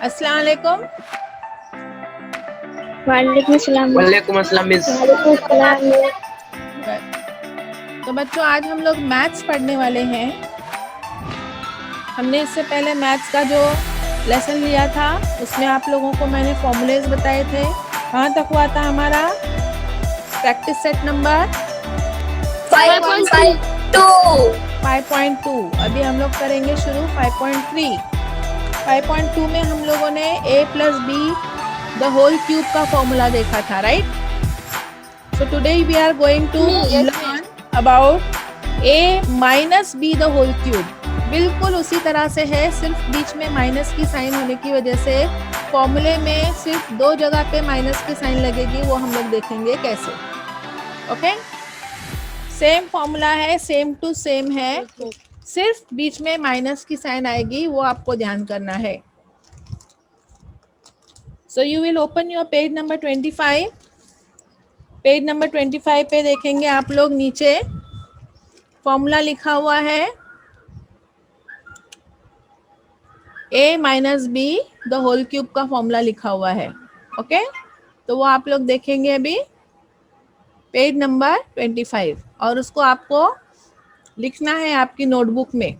अस्सलाम वालेकुम। वालेकुम अस्सलाम। वालेकुम अस्सलाम मिस। वालेकुम अस्सलाम। तो बच्चों आज हम लोग मैथ्स पढ़ने वाले हैं। हमने इससे पहले मैथ्स का जो लेसन लिया था उसमें आप लोगों को मैंने फॉर्मूलेज बताए थे। कहाँ तक हुआ था हमारा प्रैक्टिस सेट नंबर 5.2। अभी हम लोग करेंगे शुरू 5.3। 5.2 में हम लोगों ने a plus B the whole cube का फॉर्मूला देखा था, right? So today we are going to learn about a minus B the whole cube. बिल्कुल उसी तरह से है, सिर्फ बीच में माइनस की साइन होने की वजह से फॉर्मूले में सिर्फ दो जगह पे माइनस की साइन लगेगी, वो हम लोग देखेंगे कैसे। ओके, सेम फॉर्मूला है, सेम टू सेम है, सिर्फ बीच में माइनस की साइन आएगी, वो आपको ध्यान करना है। So you will open your page number 25। Page number 25 पे देखेंगे आप लोग, नीचे फॉर्मूला लिखा हुआ है a minus B the whole cube का फॉर्मूला लिखा हुआ है। ओके, तो वो आप लोग देखेंगे अभी पेज नंबर 25, और उसको आपको लिखना है आपकी नोटबुक में।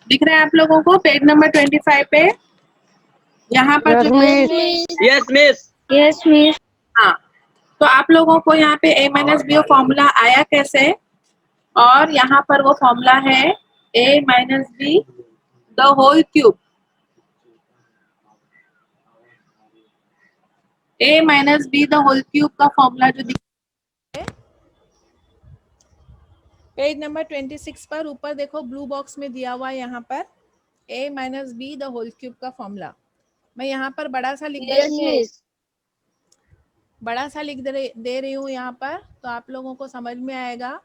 दिख रहा है आप लोगों को पेज नंबर 25 पे? यहाँ पर जो यस मिस। Yes miss. हाँ, तो आप लोगों को यहाँ पे a माइनस बी फॉर्मूला आया कैसे, और यहाँ पर वो फॉर्मूला है a minus B the whole cube. a minus B the whole cube का फॉर्मूला जो दिखा है पेज नंबर 26 पर, ऊपर देखो ब्लू बॉक्स में दिया हुआ है यहाँ पर a minus B the whole cube का फॉर्मूला। मैं यहाँ पर बड़ा सा लिख दे रही हूँ यहाँ पर, तो आप लोगों को समझ में आएगा।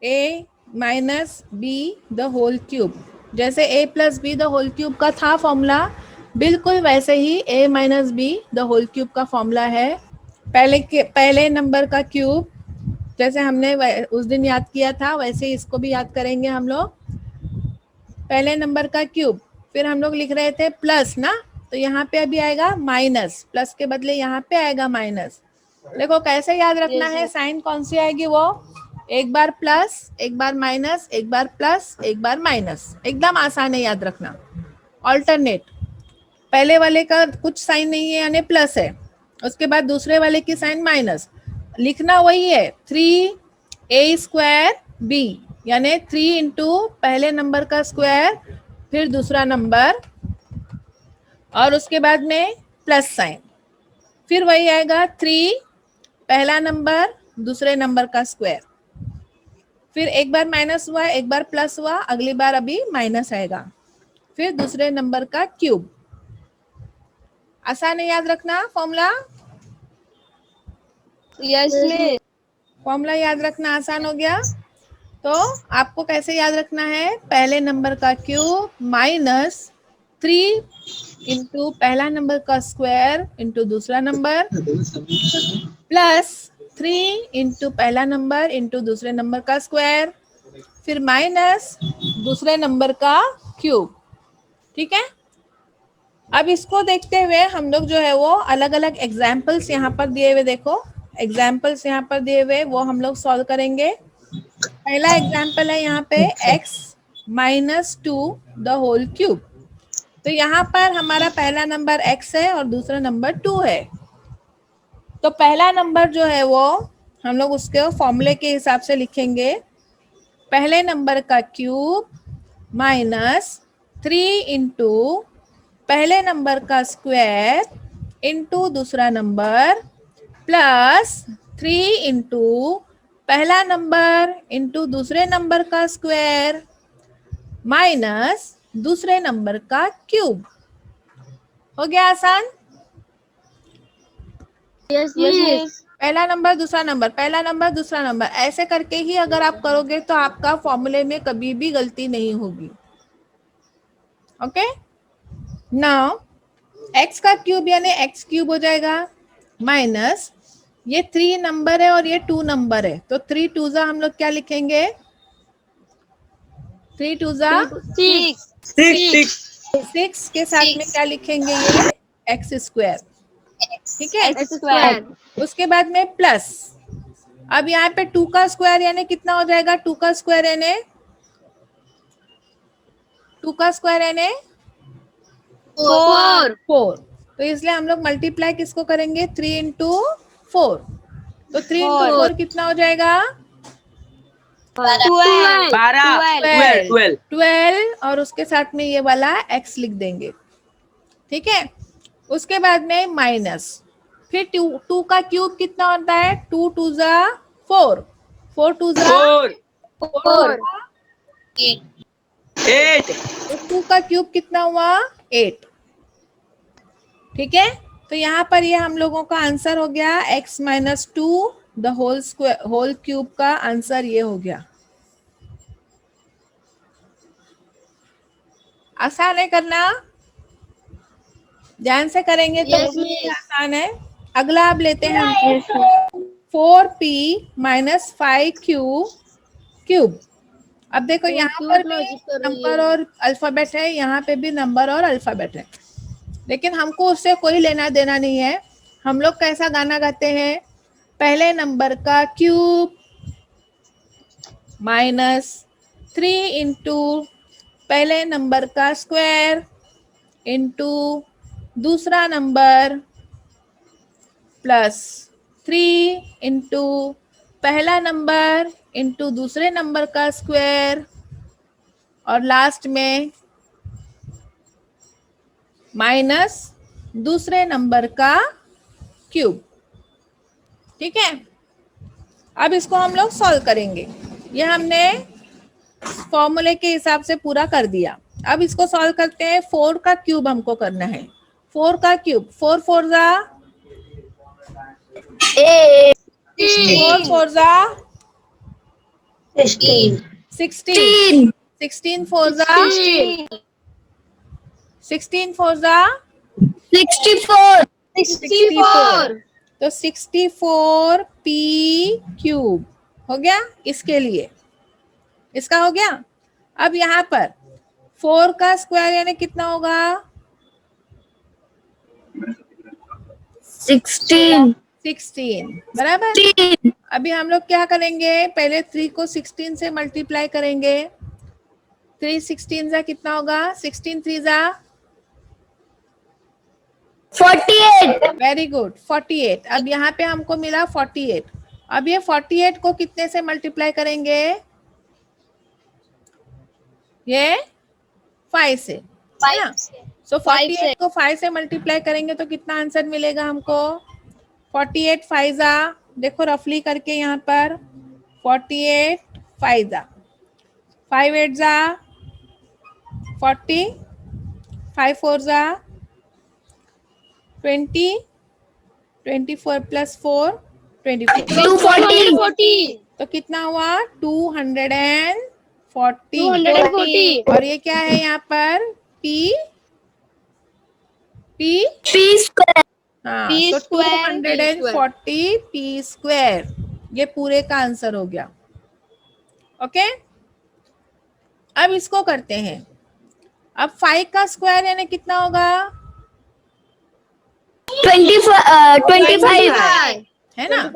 a minus B the whole cube, जैसे a plus B the whole cube का था फॉर्मूला, बिल्कुल वैसे ही a minus B the whole cube का फॉर्मूला है। पहले नंबर का क्यूब जैसे हमने उस दिन याद किया था, वैसे इसको भी याद करेंगे हम लोग। पहले नंबर का क्यूब, फिर हम लोग लिख रहे थे प्लस ना, तो यहाँ पे अभी आएगा माइनस, प्लस के बदले यहाँ पे आएगा माइनस। देखो कैसे याद रखना है, साइन कौन सी आएगी, वो एक बार प्लस, एक बार माइनस, एक बार प्लस, एक बार माइनस। एकदम आसान है याद रखना। ऑल्टरनेट, पहले वाले का कुछ साइन नहीं है यानी प्लस है, उसके बाद दूसरे वाले की साइन माइनस, लिखना वही है 3a² b, यानी 3 इंटू पहले नंबर का स्क्वायर फिर दूसरा नंबर और उसके बाद में प्लस साइन, फिर वही आएगा 3 पहला नंबर दूसरे नंबर का स्क्वायर, फिर एक बार माइनस हुआ, एक बार प्लस हुआ, अगली बार अभी माइनस आएगा, फिर दूसरे नंबर का क्यूब। आसान है याद रखना फॉर्मूला? Yes miss. फॉर्मूला याद रखना आसान हो गया। तो आपको कैसे याद रखना है, पहले नंबर का क्यूब माइनस 3 इंटू पहला नंबर का स्क्वायर इंटू दूसरा नंबर प्लस 3 इंटू पहला नंबर इंटू दूसरे नंबर का स्क्वायर, फिर माइनस दूसरे नंबर का क्यूब। ठीक है, अब इसको देखते हुए हम लोग जो है वो अलग अलग एग्जाम्पल्स यहाँ पर दिए हुए, देखो एग्जाम्पल्स यहाँ पर दिए हुए, वो हम लोग सॉल्व करेंगे। पहला एग्जाम्पल है यहाँ पे x minus 2 the whole cube. तो यहाँ पर हमारा पहला नंबर x है और दूसरा नंबर 2 है। तो पहला नंबर जो है वो हम लोग उसके फॉर्मूले के हिसाब से लिखेंगे, पहले नंबर का क्यूब माइनस 3 इंटू पहले नंबर का स्क्वायर इंटू दूसरा नंबर प्लस 3 इंटू पहला नंबर इंटू दूसरे नंबर का स्क्वायर माइनस दूसरे नंबर का क्यूब। हो गया आसान? Yes miss. पहला नंबर दूसरा नंबर, पहला नंबर दूसरा नंबर, ऐसे करके ही अगर आप करोगे तो आपका फॉर्मूले में कभी भी गलती नहीं होगी। ओके, नाउ x का क्यूब यानी x क्यूब हो जाएगा माइनस, ये 3 नंबर है और ये 2 नंबर है, तो 3 2 जा हम लोग क्या लिखेंगे, 3 2 जा 6। 6 6 के साथ में क्या लिखेंगे, ये एक्स स्क्वायर, ठीक है। एक्स स्क्वायर, उसके बाद में प्लस, अब यहाँ पे 2 का स्क्वायर यानी कितना हो जाएगा, 2 का स्क्वायर यानी 2 का स्क्वायर यानी 4, तो इसलिए हम लोग मल्टीप्लाई किसको करेंगे, 3 इंटू 4, तो 3 इंटू 4 कितना हो जाएगा, 12 और उसके साथ में ये वाला x लिख देंगे, ठीक है। उसके बाद में माइनस, फिर 2 का क्यूब कितना होता है, 2 2 जा 4, 4 2 जा 4 8 2 का क्यूब कितना हुआ, 8, ठीक है। तो यहाँ पर ये हम लोगों का आंसर हो गया x minus 2 the whole square whole cube का आंसर ये हो गया। आसान है करना, ध्यान से करेंगे तो आसान है। अगला आप लेते हैं 4p माइनस 5q क्यूब। अब देखो यहाँ पर भी नंबर और अल्फाबेट है, यहाँ पे भी नंबर और अल्फाबेट है, लेकिन हमको उससे कोई लेना देना नहीं है। हम लोग कैसा गाना गाते हैं, पहले नंबर का क्यूब माइनस 3 इंटू पहले नंबर का स्क्वायर इंटू दूसरा नंबर प्लस 3 इंटू पहला नंबर इंटू दूसरे नंबर का स्क्वायर और लास्ट में माइनस दूसरे नंबर का क्यूब, ठीक है। अब इसको हम लोग सॉल्व करेंगे, ये हमने फॉर्मूले के हिसाब से पूरा कर दिया। अब इसको सॉल्व करते हैं, 4 का क्यूब हमको करना है, 4 का क्यूब 4 4 जा 4 4 जा 16 16 4 जा 16 4 जा 64, तो 64 p क्यूब हो गया, इसके लिए इसका हो गया। अब यहाँ पर 4 का स्क्वायर यानी कितना होगा, 16 बराबर। अभी हम लोग क्या करेंगे, पहले 3 को 16 से मल्टीप्लाई करेंगे, 3 16 जा कितना होगा, 16 3 जा 48, वेरी गुड 48। अब यहाँ पे हमको मिला 48, अब ये 48 को कितने से मल्टीप्लाई करेंगे, ये 5 से, है ना। सो 48 को 5 से मल्टीप्लाई करेंगे तो कितना आंसर मिलेगा हमको, 48 5 जा, देखो रफली करके यहाँ पर 48 5 जा 5 8 जा 40, 5 4 जा 20, 24 प्लस 4 24, तो कितना हुआ 240, और ये क्या है यहाँ पर p स्क्वायर, हाँ तो 240 p स्क्वायर, ये पूरे का आंसर हो गया। ओके, अब इसको करते हैं, अब 5 का स्क्वायर यानी कितना होगा, 25 है ना।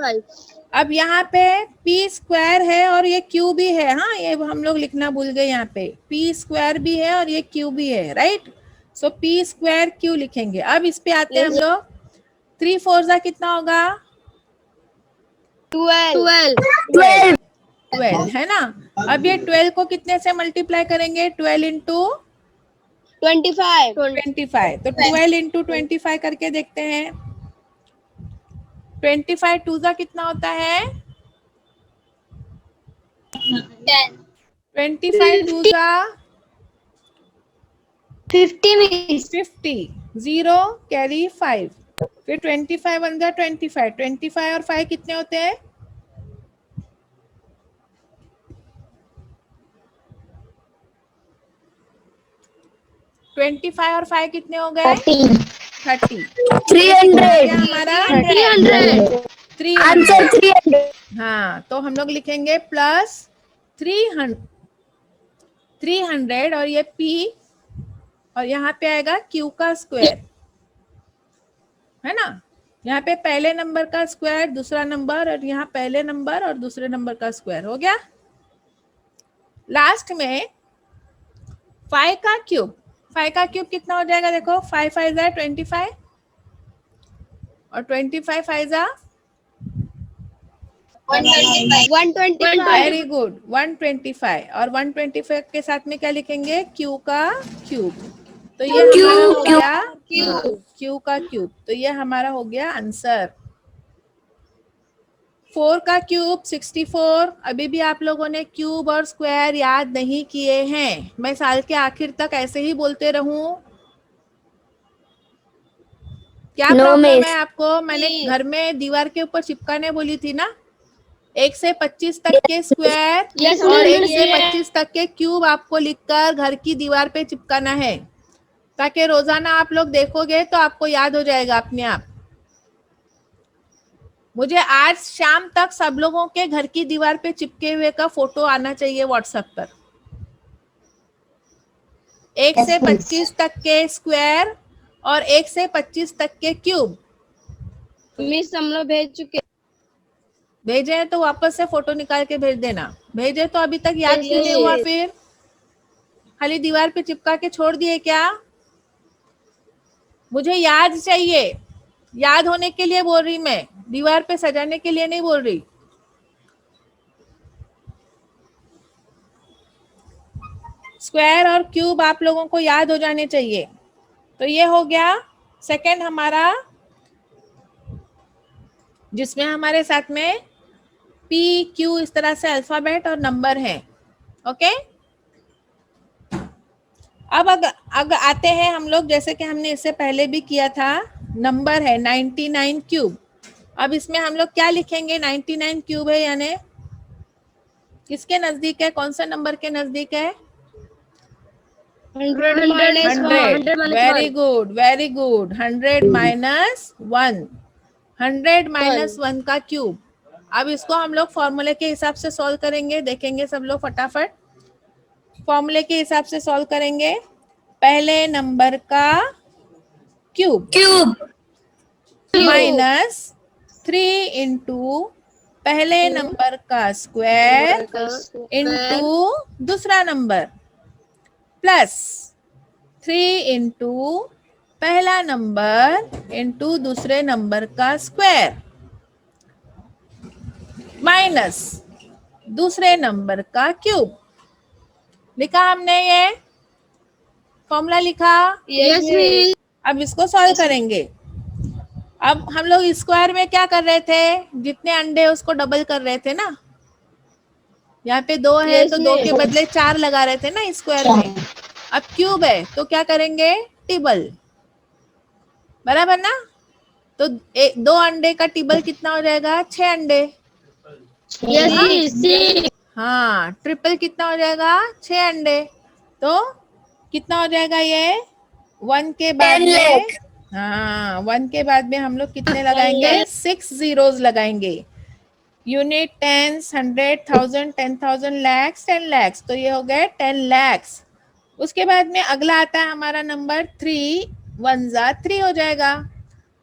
अब यहाँ पे p स्क्वायर है और ये q भी है, हाँ ये हम लोग लिखना भूल गए, यहाँ पे p स्क्वायर भी है और ये q भी है, राइट। सो p स्क्वायर q लिखेंगे। अब इस पे आते हैं हम लोग, 3 4 जा कितना होगा, 12 है ना। अब ये 12 को कितने से मल्टीप्लाई करेंगे, 12 इंटू 25, तो 12 इंटू 25 करके देखते हैं, 25 2 जा कितना होता है, 25 2 जा 50, 0 कैरी 5, फिर 25 1 जा 25, 25 और 5 कितने होते हैं, 25 और 5 कितने हो गए, 30, 300 हमारा 300, हाँ तो हम लोग लिखेंगे प्लस 300 और ये p और यहाँ पे आएगा q का स्क्वायर, है ना। यहाँ पे पहले नंबर का स्क्वायर, दूसरा नंबर, और यहाँ पहले नंबर और दूसरे नंबर का स्क्वायर हो गया। लास्ट में 5 का क्यूब, 5 का क्यूब कितना हो जाएगा, देखो 5 5 जा 25 और 25 5 जा 125. वेरी गुड 125, और 125 के साथ में क्या लिखेंगे, q का क्यूब। तो ये हमारा हो गया q का क्यूब, तो ये हमारा हो गया आंसर। 4 का क्यूब 64। अभी भी आप लोगों ने क्यूब और स्क्वायर याद नहीं किए हैं। मैं साल के आखिर तक ऐसे ही बोलते रहूं? क्या No, प्रॉब्लम miss. है आपको? मैंने घर में दीवार के ऊपर चिपकाने बोली थी ना, 1 से 25 तक के स्क्वायर Yes, और ma'am. 1 से 25 तक के क्यूब आपको लिखकर घर की दीवार पे चिपकाना है, ताकि रोजाना आप लोग देखोगे तो आपको याद हो जाएगा अपने आप। मुझे आज शाम तक सब लोगों के घर की दीवार पे चिपके हुए का फोटो आना चाहिए व्हाट्सएप पर। 1 से 25 तक के स्क्वायर और 1 से 25 तक के क्यूब मिस हम लोग भेज चुके। भेजे हैं तो वापस से फोटो निकाल के भेज देना। भेजे तो अभी तक याद क्यों नहीं हुआ? फिर खाली दीवार पे चिपका के छोड़ दिए क्या? मुझे याद चाहिए, याद होने के लिए बोल रही मैं, दीवार पे सजाने के लिए नहीं बोल रही। स्क्वायर और क्यूब आप लोगों को याद हो जाने चाहिए। तो ये हो गया सेकंड हमारा, जिसमें हमारे साथ में P Q इस तरह से अल्फाबेट और नंबर है। ओके, अब अगर आते हैं हम लोग, जैसे कि हमने इससे पहले भी किया था, नंबर है 99 क्यूब। अब इसमें हम लोग क्या लिखेंगे? 99 क्यूब है, यानी किसके नजदीक है, कौन सा नंबर के नजदीक है? 100। Very good very good, 100 minus 1, 100 minus 1 का क्यूब। अब इसको हम लोग फॉर्मूले के हिसाब से सॉल्व करेंगे, देखेंगे सब लोग फटाफट। फॉर्मूले के हिसाब से सॉल्व करेंगे। पहले नंबर का क्यूब माइनस 3 इंटू पहले नंबर का स्क्वायर इंटू दूसरा नंबर प्लस 3 इंटू पहला नंबर इंटू दूसरे नंबर का स्क्वायर माइनस दूसरे नंबर का क्यूब। लिखा हमने, ये फॉर्मूला लिखा। यस। अब इसको सॉल्व करेंगे। अब हम लोग स्क्वायर में क्या कर रहे थे, जितने अंडे उसको डबल कर रहे थे ना। यहाँ पे 2 है तो 2 के बदले 4 लगा रहे थे ना स्क्वायर में। अब क्यूब है तो क्या करेंगे, टिबल, बराबर ना। तो 2 अंडे का टिबल कितना हो जाएगा, 6 अंडे। यस। हाँ, ट्रिपल कितना हो जाएगा, 6 अंडे। तो कितना हो जाएगा ये, 1 के बाद में, हाँ 1 के बाद में हम लोग कितने लगाएंगे, 6 zeros लगाएंगे। Unit, tens, 100, 1000, 10,000, lakhs, 10 lakhs. तो ये हो गए 10 लैक्स। उसके बाद में अगला आता है हमारा नंबर 3, 1 जा 3 हो जाएगा।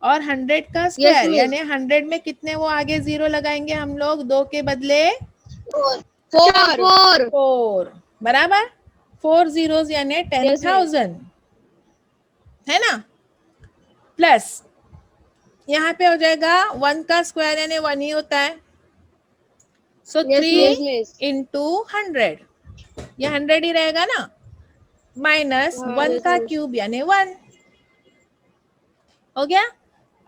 और 100 का स्क्वायर, यानी 100 में कितने वो आगे जीरो लगाएंगे हम लोग, 2 के बदले 4, बराबर 4 zeros यानी 10,000, है ना। प्लस यहाँ पे हो जाएगा 1 का स्क्वायर यानी 1 ही होता है। सो 3 इंटू 100, ये 100 ही रहेगा ना, माइनस 1 का क्यूब यानी 1 हो गया।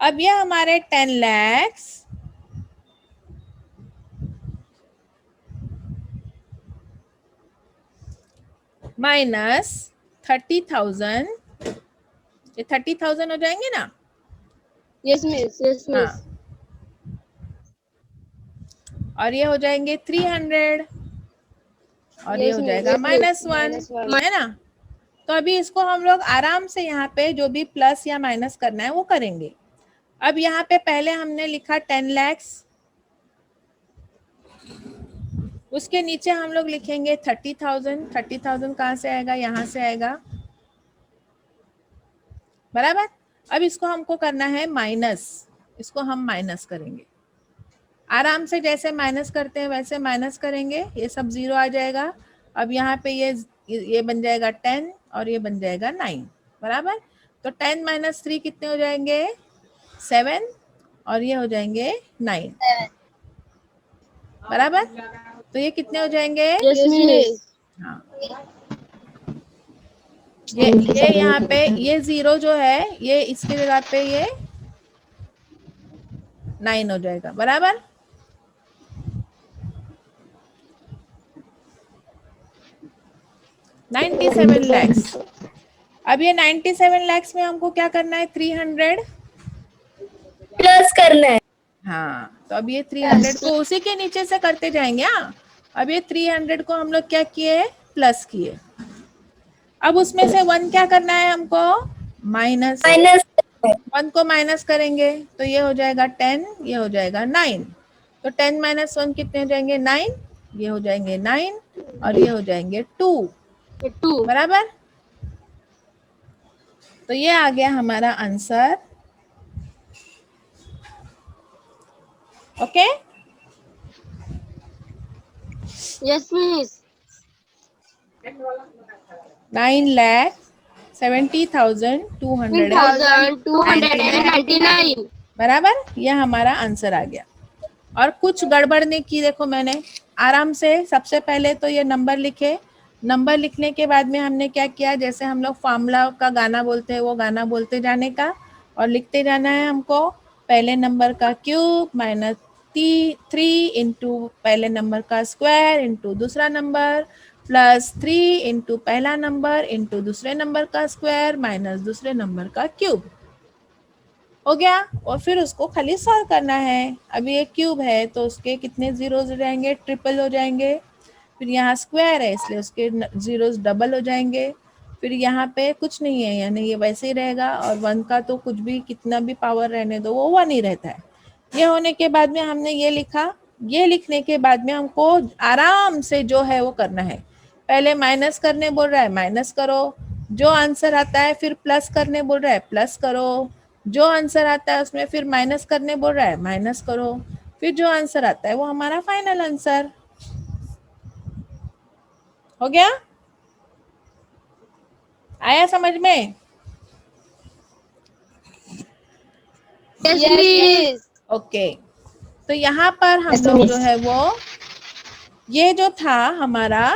अब ये हमारे 10 लैक्स माइनस 30,000, ये 30,000 हो जाएंगे ना। Yes miss. हाँ, और ये हो जाएंगे 300 और ये हो जाएगा -1, है ना। तो अभी इसको हम लोग आराम से यहाँ पे जो भी प्लस या माइनस करना है वो करेंगे। अब यहाँ पे पहले हमने लिखा 10 लैक्स, उसके नीचे हम लोग लिखेंगे 30,000। 30,000 कहाँ से आएगा, यहाँ से आएगा। बराबर। अब इसको हमको करना है माइनस, इसको हम माइनस करेंगे आराम से, जैसे माइनस करते हैं वैसे माइनस करेंगे, ये सब 0 आ जाएगा। अब यहाँ पे ये बन जाएगा 10 और ये बन जाएगा 9, बराबर। तो 10 माइनस 3 कितने हो जाएंगे 7 और ये हो जाएंगे 9, बराबर। तो ये कितने हो जाएंगे? Yes, miss. हाँ, ये यहाँ पे ये 0 जो है ये इसकी जगह पे ये 9 हो जाएगा, बराबर। $97 लाख। अब ये 97 लाख में हमको क्या करना है 300 प्लस करना है। हाँ, तो अब ये 300 को उसी के नीचे से करते जाएंगे। हाँ, अब ये 300 को हम लोग क्या किए प्लस किए। अब उसमें से 1 क्या करना है हमको माइनस, 1 को माइनस करेंगे तो ये हो जाएगा 10, ये हो जाएगा 9। तो 10 माइनस 1 कितने हो जाएंगे 9, ये हो जाएंगे 9 और ये हो जाएंगे 2, 2. बराबर। तो ये आ गया हमारा आंसर। Okay, Yes, miss. 9,70,299, बराबर। यह हमारा आंसर आ गया। और कुछ गड़बड़ नहीं की, देखो मैंने आराम से सबसे पहले तो ये नंबर लिखे, नंबर लिखने के बाद में हमने क्या किया, जैसे हम लोग फार्मूला का गाना बोलते हैं वो गाना बोलते जाने का और लिखते जाना है हमको। पहले नंबर का क्यूब माइनस 3 इंटू पहले नंबर का स्क्वायर इंटू दूसरा नंबर प्लस 3 इंटू पहला नंबर इंटू दूसरे नंबर का स्क्वायर माइनस दूसरे नंबर का क्यूब, हो गया। और फिर उसको खाली सॉल्व करना है। अभी ये क्यूब है तो उसके कितने जीरोस हो जाएंगे, ट्रिपल हो जाएंगे। फिर यहाँ स्क्वायर है इसलिए उसके जीरोस डबल हो जाएंगे। फिर यहाँ पे कुछ नहीं है यानी ये वैसे ही रहेगा, और 1 का तो कुछ भी कितना भी पावर रहने दो वो 1 ही रहता है। ये होने के बाद में हमने ये लिखा, ये लिखने के बाद में हमको आराम से जो है वो करना है। पहले माइनस करने बोल रहा है माइनस करो, जो आंसर आता है फिर प्लस करने बोल रहा है प्लस करो, जो आंसर आता है उसमें फिर माइनस करने बोल रहा है माइनस करो, फिर जो आंसर आता है वो हमारा फाइनल आंसर हो गया। आया समझ में? Yes, miss. ओके, तो यहाँ पर हम लोग जो है वो ये जो था हमारा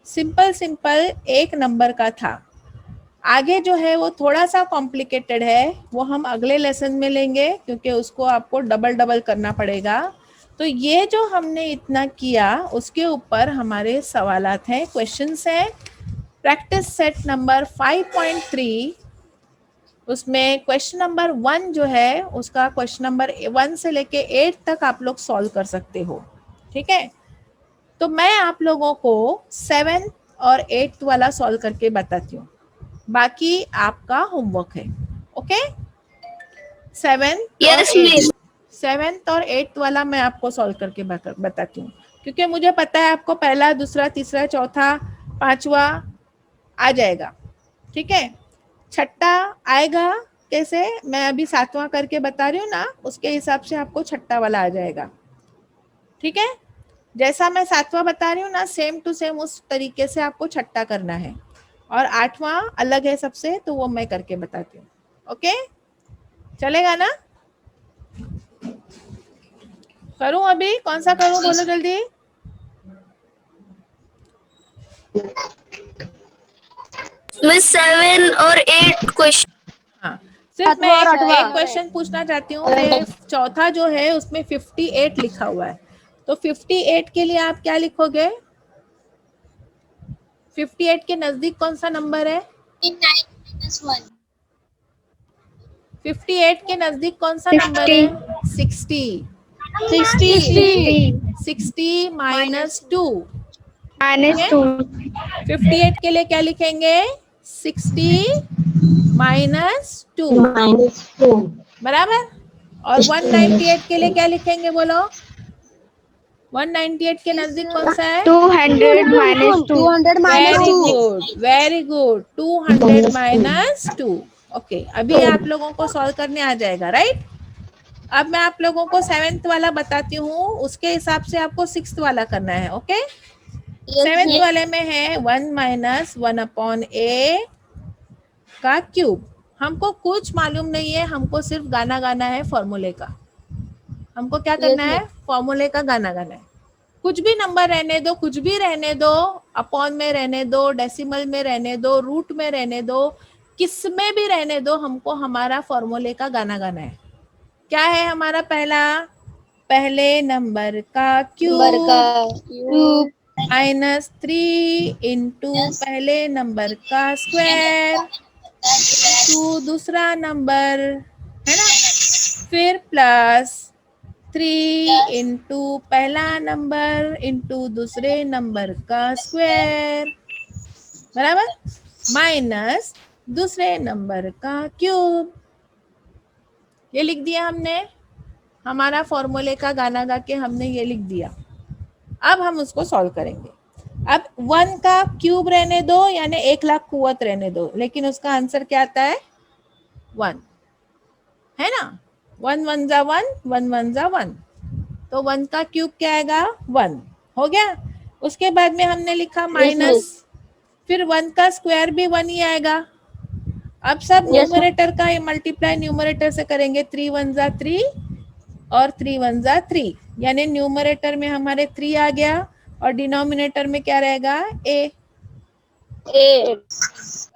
सिंपल एक नंबर का था। आगे जो है वो थोड़ा सा कॉम्प्लिकेटेड है, वो हम अगले लेसन में लेंगे क्योंकि उसको आपको डबल करना पड़ेगा। तो ये जो हमने इतना किया उसके ऊपर हमारे सवालात हैं, क्वेश्चंस हैं। प्रैक्टिस सेट नंबर 5.3, उसमें क्वेश्चन नंबर 1 जो है उसका क्वेश्चन नंबर 1 से लेके 8 तक आप लोग सॉल्व कर सकते हो, ठीक है। तो मैं आप लोगों को 7 और 8 वाला सॉल्व करके बताती हूँ, बाकी आपका होमवर्क है। ओके, 7th और 8th वाला मैं आपको सॉल्व करके बताती हूँ, क्योंकि मुझे पता है आपको पहला दूसरा तीसरा चौथा पांचवा आ जाएगा, ठीक है। छठा आएगा कैसे, मैं अभी 7वां करके बता रही हूँ ना, उसके हिसाब से आपको छठा वाला आ जाएगा, ठीक है। जैसा मैं 7वां बता रही हूँ ना सेम टू सेम उस तरीके से आपको छठा करना है, और 8वां अलग है सबसे, तो वो मैं करके बताती हूँ। ओके, चलेगा ना? करूं अभी, कौन सा करूं बोलो जल्दी। मिस 7 और 8 क्वेश्चन। हाँ, सिर्फ मैं एक क्वेश्चन पूछना चाहती हूँ। चौथा जो है उसमें 58 लिखा हुआ है, तो 58 के लिए आप क्या लिखोगे? 58 के नजदीक कौन सा नंबर है? 58 के नजदीक कौन सा नंबर है? 60 माइनस 2। 58 के लिए क्या लिखेंगे? 60 माइनस 2, बराबर। और 198 के लिए क्या लिखेंगे बोलो? 198 के नजदीक कौन सा है? 200 minus 2। Very good, 200 minus 2। Okay, अभी आप लोगों को सॉल्व करने आ जाएगा, राइट? अब मैं आप लोगों को 7th वाला बताती हूँ, उसके हिसाब से आपको 6th वाला करना है। ओके, 7th वाले में है 1 माइनस 1/a का क्यूब। हमको कुछ मालूम नहीं है, हमको सिर्फ गाना गाना है फॉर्मूले का। हमको क्या करना है? फॉर्मूले का गाना गाना है। कुछ भी नंबर रहने दो, कुछ भी रहने दो, अपॉन में रहने दो, डेसिमल में रहने दो, रूट में रहने दो, किस में भी रहने दो, हमको हमारा फॉर्मूले का गाना गाना है। क्या है हमारा पहले नंबर का क्यूब माइनस 3 इंटू पहले नंबर का स्क्वायर टू दूसरा नंबर, है ना, फिर प्लस 3 इंटू पहला नंबर इंटू दूसरे नंबर का स्क्वायर, बराबर, माइनस दूसरे नंबर का क्यूब। ये लिख दिया हमने, हमारा फॉर्मूले का गाना गा के हमने ये लिख दिया। अब हम उसको सॉल्व करेंगे। अब 1 का क्यूब रहने दो, यानी 1,00,000 कुव्वत रहने दो, लेकिन उसका आंसर क्या आता है? 1, है ना। 1 1 जा 1, 1 1 जा 1, तो 1 का क्यूब क्या आएगा? 1 हो गया। उसके बाद में हमने लिखा माइनस, फिर 1 का स्क्वायर भी 1 ही आएगा। अब सब न्यूमरेटर का मल्टीप्लाई न्यूमरेटर से करेंगे, 3 1 जा 3 और 3 1 जा 3, यानी न्यूमरेटर में हमारे 3 आ गया और डिनोमिनेटर में क्या रहेगा? a,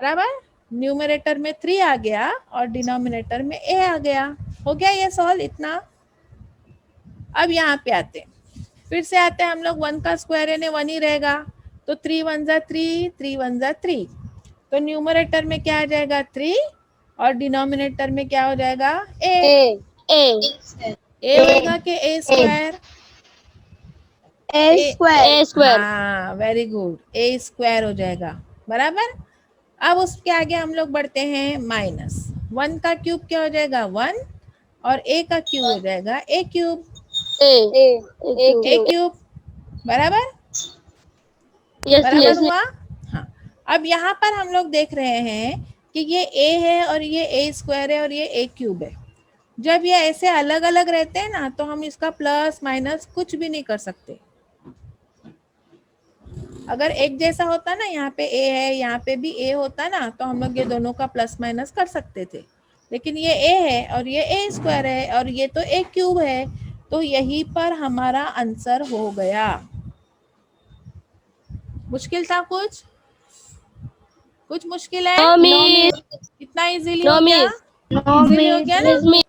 बराबर। न्यूमरेटर में 3 आ गया और डिनोमिनेटर में a आ गया। हो गया ये सॉल्व इतना। अब यहाँ पे आते हैं, फिर से आते हैं हम लोग, 1 का स्क्वायर यानी 1 ही रहेगा, तो 3 1 जा 3, 3 1 जा 3, तो न्यूमरेटर में क्या आ जाएगा? 3 और डिनोमिनेटर में क्या हो जाएगा? a होगा कि a स्क्वायर? A square। हाँ, वेरी गुड, a स्क्वायर हो जाएगा, बराबर। अब उसके आगे हम लोग बढ़ते हैं, माइनस 1 का क्यूब क्या हो जाएगा? 1 और a का क्यूब हो जाएगा a क्यूब, a क्यूब, बराबर, बराबर हुआ। हाँ, अब यहाँ पर हम लोग देख रहे हैं कि ये a है और ये a स्क्वायर है और ये a क्यूब है। जब ये ऐसे अलग अलग रहते हैं ना, तो हम इसका प्लस माइनस कुछ भी नहीं कर सकते। अगर एक जैसा होता ना, यहाँ पे a है, यहाँ पे भी a होता ना, तो हम लोग ये दोनों का प्लस माइनस कर सकते थे, लेकिन ये a है और ये a स्क्वायर है और ये तो a क्यूब है, तो यहीं पर हमारा आंसर हो गया। मुश्किल था कुछ मुश्किल है? इतना इजीली हो गया? इजीली हो गया ना?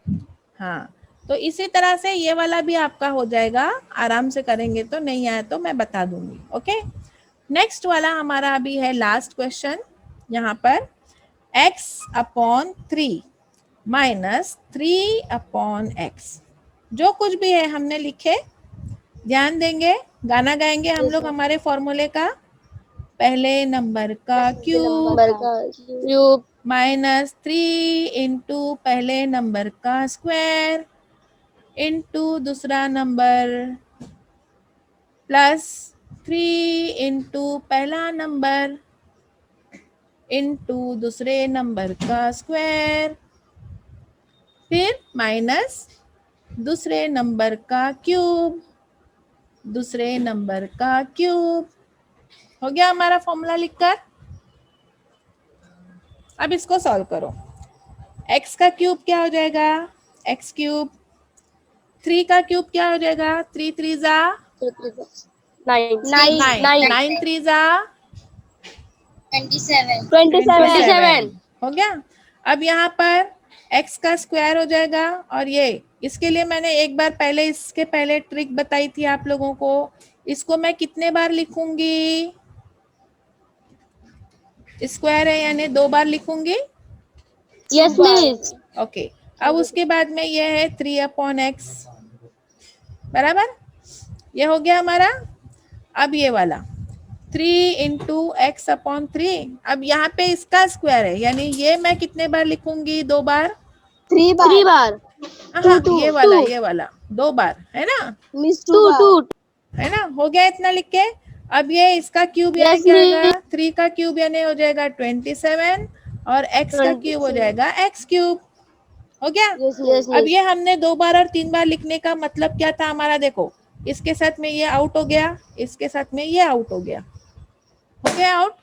हाँ, तो इसी तरह से ये वाला भी आपका हो जाएगा, आराम से करेंगे तो। नहीं आया तो मैं बता दूंगी। ओके, नेक्स्ट वाला हमारा अभी है लास्ट क्वेश्चन। यहाँ पर x/3 माइनस 3/x, जो कुछ भी है हमने लिखे, ध्यान देंगे, गाना गाएंगे हम लोग हमारे फॉर्मूले का। पहले नंबर का क्यूब माइनस 3 इंटू पहले नंबर का स्क्वायर इंटू दूसरा नंबर प्लस 3 इंटू पहला नंबर इंटू दूसरे नंबर का स्क्वायर, फिर माइनस दूसरे नंबर का क्यूब, दूसरे नंबर का क्यूब। हो गया हमारा फॉर्मूला लिखकर। अब इसको सॉल्व करो। x का क्यूब क्या हो जाएगा? x cube. 3 का क्यूब क्या हो जाएगा? 3 3 जा 9 3 जा 27 हो गया। अब यहाँ पर x का स्क्वायर हो जाएगा, और ये इसके लिए मैंने एक बार पहले इसके पहले ट्रिक बताई थी आप लोगों को। इसको मैं कितने बार लिखूंगी? स्क्वायर है यानी 2 बार लिखूंगी। Yes miss. ओके, अब उसके बाद में ये है 3/x, बराबर, ये हो गया हमारा। अब ये वाला 3 इंटू x/3, अब यहाँ पे इसका स्क्वायर है, यानी ये मैं कितने बार लिखूंगी? 2 बार। 3 बार। हाँ, ये वाला 2 बार है ना मिस 2 है ना। हो गया इतना लिख के। अब ये इसका क्यूब यानी क्या आएगा? 3 का क्यूब यानी हो जाएगा 27 और x का क्यूब हो जाएगा x क्यूब। हो गया। Yes, अब miss. ये हमने 2 बार और 3 बार लिखने का मतलब क्या था हमारा, देखो इसके साथ में ये आउट हो गया, इसके साथ में ये आउट हो गया, हो गया आउट।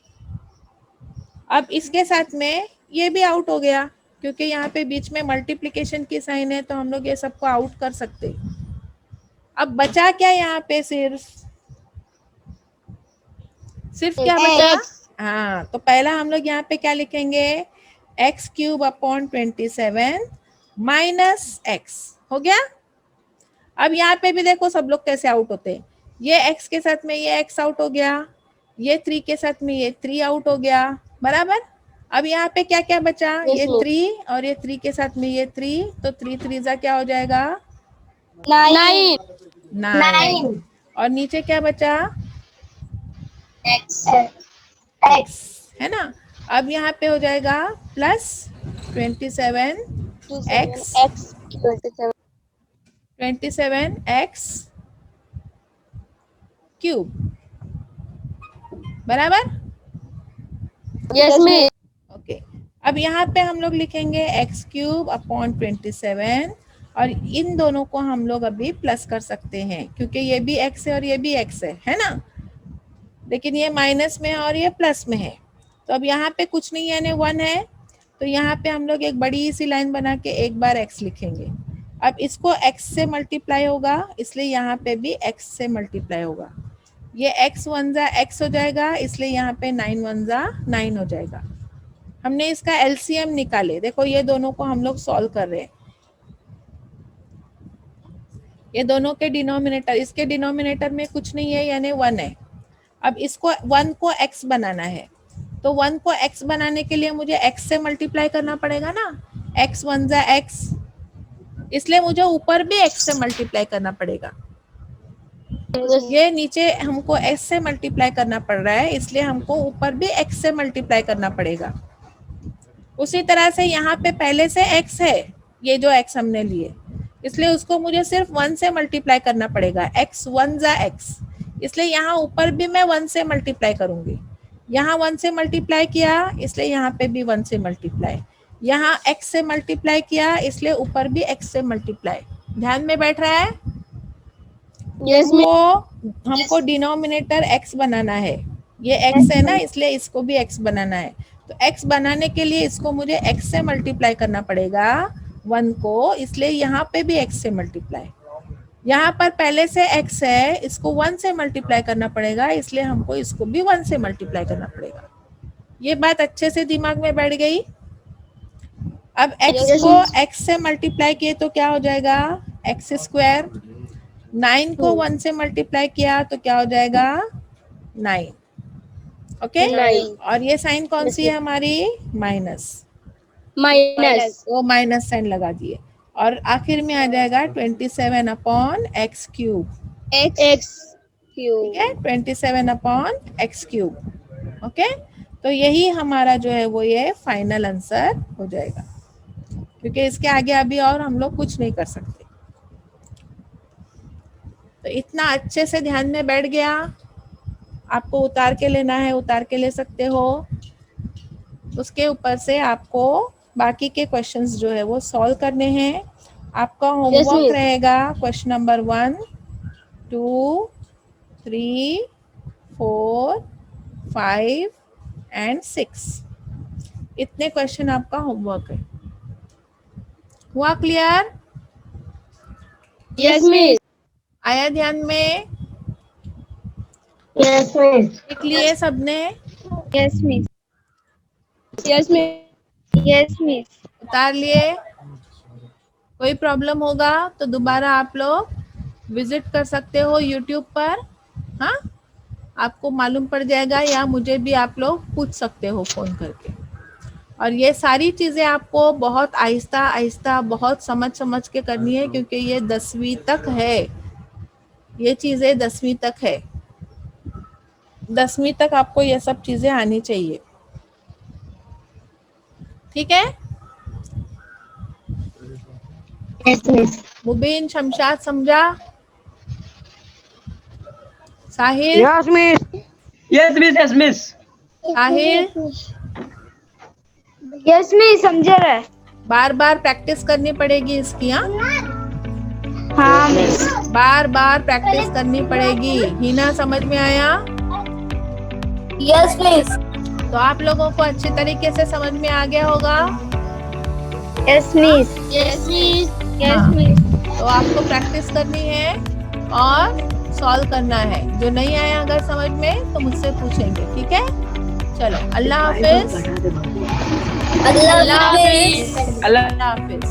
अब इसके साथ में ये भी आउट हो गया, क्योंकि यहाँ पे बीच में मल्टीप्लिकेशन की साइन है, तो हम लोग ये सबको आउट कर सकते। अब बचा क्या यहाँ पे, सिर्फ क्या बचा? X. हाँ, तो पहला हम लोग यहाँ पे क्या लिखेंगे, x cube upon 27 minus x. हो गया। अब यहाँ पे भी देखो सब लोग कैसे आउट होते हैं, ये x के साथ में ये x आउट हो गया, ये 3 के साथ में ये 3 आउट हो गया, बराबर। अब यहाँ पे क्या क्या बचा, Yes, ये miss. 3 और ये 3 के साथ में ये 3, तो 3 3 जा क्या हो जाएगा, 9. 9। और नीचे क्या बचा, X. x, है ना। अब यहाँ पे हो जाएगा प्लस 27 x, 27. 27 x क्यूब, बराबर। Yes, miss. ओके। अब यहाँ पे हम लोग लिखेंगे एक्स क्यूब अपॉन 27, और इन दोनों को हम लोग अभी प्लस कर सकते हैं, क्योंकि ये भी एक्स है और ये भी एक्स है ना, लेकिन ये माइनस में है और ये प्लस में है। तो अब यहाँ पे कुछ नहीं है, यानी 1 है, तो यहाँ पे हम लोग एक बड़ी सी लाइन बना के एक बार x लिखेंगे। अब इसको x से मल्टीप्लाई होगा, इसलिए यहाँ पे भी x से मल्टीप्लाई होगा। ये x 1 जा x हो जाएगा, इसलिए यहाँ पे 9 1 जा 9 हो जाएगा। हमने इसका एलसीएम निकाले, देखो ये दोनों को हम लोग सॉल्व कर रहे हैं, ये दोनों के डिनोमिनेटर, इसके डिनोमिनेटर में कुछ नहीं है, यानी 1 है। अब इसको 1 को x बनाना है, तो 1 को x बनाने के लिए मुझे x से मल्टीप्लाई करना पड़ेगा ना, x 1 जा x, इसलिए मुझे ऊपर भी x से मल्टीप्लाई करना पड़ेगा। ये नीचे हमको s से मल्टीप्लाई करना पड़ रहा है, इसलिए हमको ऊपर भी x से मल्टीप्लाई करना पड़ेगा। उसी तरह से यहाँ पे पहले से x है, ये जो x हमने लिए, इसलिए उसको मुझे सिर्फ 1 से मल्टीप्लाई करना पड़ेगा, x 1 जा x, इसलिए यहाँ ऊपर भी मैं 1 से मल्टीप्लाई करूंगी। यहाँ 1 से मल्टीप्लाई किया, इसलिए यहाँ पे भी 1 से मल्टीप्लाई, यहाँ x से मल्टीप्लाई किया, इसलिए ऊपर भी x से मल्टीप्लाई। ध्यान में बैठ रहा है? Yes, miss. तो हमको डिनोमिनेटर x बनाना है, ये x है ना, इसलिए इसको भी x बनाना है। तो x बनाने के लिए इसको मुझे x से मल्टीप्लाई करना पड़ेगा 1 को, इसलिए यहाँ पे भी x से मल्टीप्लाई। यहाँ पर पहले से x है, इसको 1 से मल्टीप्लाई करना पड़ेगा, इसलिए हमको इसको भी 1 से मल्टीप्लाई करना पड़ेगा। ये बात अच्छे से दिमाग में बैठ गई। अब x Yes, को miss. x से मल्टीप्लाई किए तो क्या हो जाएगा, x स्क्वायर। 9 को 1 से मल्टीप्लाई किया तो क्या हो जाएगा, 9। ओके। 9. और ये साइन कौन सी है हमारी, माइनस, Minus. वो माइनस साइन लगा दिए, और आखिर में आ जाएगा 27 अपॉन एक्स क्यूब। X ठीक cube. है, 27 अपॉन एक्स क्यूब। ओके, तो यही हमारा जो है वो ये फाइनल आंसर हो जाएगा, क्योंकि इसके आगे अभी और हम लोग कुछ नहीं कर सकते। तो इतना अच्छे से ध्यान में बैठ गया। आपको उतार के लेना है, उतार के ले सकते हो। उसके ऊपर से आपको बाकी के क्वेश्चंस जो है वो सॉल्व करने हैं। आपका होमवर्क miss. रहेगा क्वेश्चन नंबर 1 2 3 4 5 एंड 6, इतने क्वेश्चन आपका होमवर्क है। हुआ क्लियर? Yes, miss. आया ध्यान में? Yes, miss. लिख लिए सबने? Yes, miss. Yes, miss. Yes, miss. उतार लिए? कोई प्रॉब्लम होगा तो दोबारा आप लोग विजिट कर सकते हो यूट्यूब पर, हाँ, आपको मालूम पड़ जाएगा, या मुझे भी आप लोग पूछ सकते हो फ़ोन करके। और ये सारी चीज़ें आपको बहुत आहिस्ता आहिस्ता बहुत समझ समझ के करनी है, क्योंकि ये 10वीं तक है, ये चीज़ें 10वीं तक है। 10वीं तक आपको ये सब चीज़ें आनी चाहिए, ठीक है? Yes, miss. मुबीन, शमशाद समझा? साहिल? Yes, miss. Yes, miss. Yes, miss. साहिल? यस मिस, समझ रहा है। बार बार प्रैक्टिस करनी पड़ेगी इसकी। हाँ मिस। बार बार प्रैक्टिस करनी पड़ेगी। हिना, समझ में आया? Yes miss. तो आप लोगों को अच्छी तरीके से समझ में आ गया होगा। Yes miss. Yes miss. Yes miss. तो आपको प्रैक्टिस करनी है और सॉल्व करना है। जो नहीं आया अगर समझ में तो मुझसे पूछेंगे, ठीक है? चलो, अल्लाह हाफिज। अल्लाह हाफिज। अल्लाह अल्लाह हाफिज।